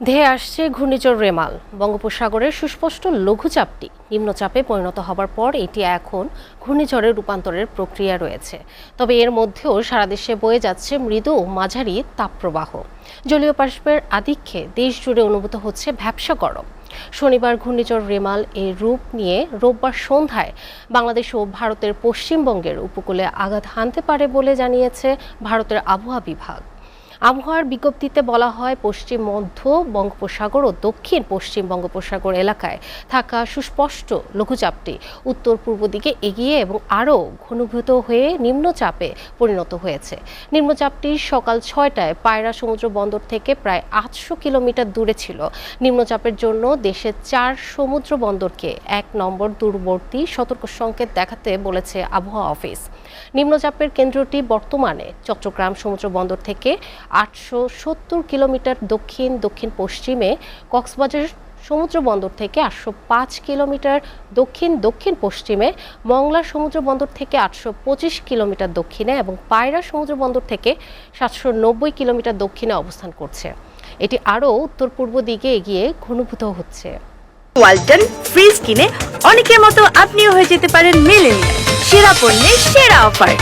ধেয়ে আসছে ঘূর্ণিঝড় রেমাল। বঙ্গোপসাগরের সুস্পষ্ট লঘুচাপটি নিম্নচাপে পরিণত হবার পর এটি এখন ঘূর্ণিঝড়ে রূপান্তরের প্রক্রিয়া রয়েছে। তবে এর মধ্যেও সারা দেশে বয়ে যাচ্ছে মৃদু ও মাঝারি তাপপ্রবাহ। জলীয় বাষ্পের আধিক্যে দেশ জুড়ে অনুভূত হচ্ছে ভ্যাপসা গরম। শনিবার ঘূর্ণিঝড় রেমাল এর রূপ নিয়ে রোববার সন্ধ্যায় বাংলাদেশ ও ভারতের পশ্চিমবঙ্গের উপকূলে আঘাত হানতে পারে বলে জানিয়েছে ভারতের আবহাওয়া বিভাগ। আবহাওয়ার বিজ্ঞপ্তিতে বলা হয়, পশ্চিম মধ্য বঙ্গোপসাগর ও দক্ষিণ পশ্চিম বঙ্গোপসাগর এলাকায় থাকা সুস্পষ্ট লঘুচাপটি উত্তর পূর্ব দিকে এগিয়ে এবং আরও ঘনীভূত হয়ে নিম্নচাপে পরিণত হয়েছে। নিম্নচাপটি সকাল 6টায় পায়রা সমুদ্র বন্দর থেকে প্রায় 800 কিলোমিটার দূরে ছিল। নিম্নচাপের জন্য দেশের 4 সমুদ্র বন্দরকে 1 নম্বর দূরবর্তী সতর্ক সংকেত দেখাতে বলেছে আবহাওয়া অফিস। নিম্নচাপের কেন্দ্রটি বর্তমানে চট্টগ্রাম সমুদ্র বন্দর থেকে 870 কিলোমিটার দক্ষিণ দক্ষিণ পশ্চিমে, কক্সবাজার সমুদ্র বন্দর থেকে 805 কিলোমিটার দক্ষিণ দক্ষিণ পশ্চিমে, মংলা সমুদ্র বন্দর থেকে 825 কিলোমিটার দক্ষিণে এবং পায়রা সমুদ্র বন্দর থেকে 790 কিলোমিটার দক্ষিণে অবস্থান করছে। এটি আরও উত্তর পূর্ব দিকে এগিয়ে ঘনীভূত হচ্ছে। ওয়ালটন ফ্রিজ কিনে অনেকের মতো আপনিও হয়ে যেতে পারেন মিলেনিয়াল। সেরা পণ্যের সেরা অফার।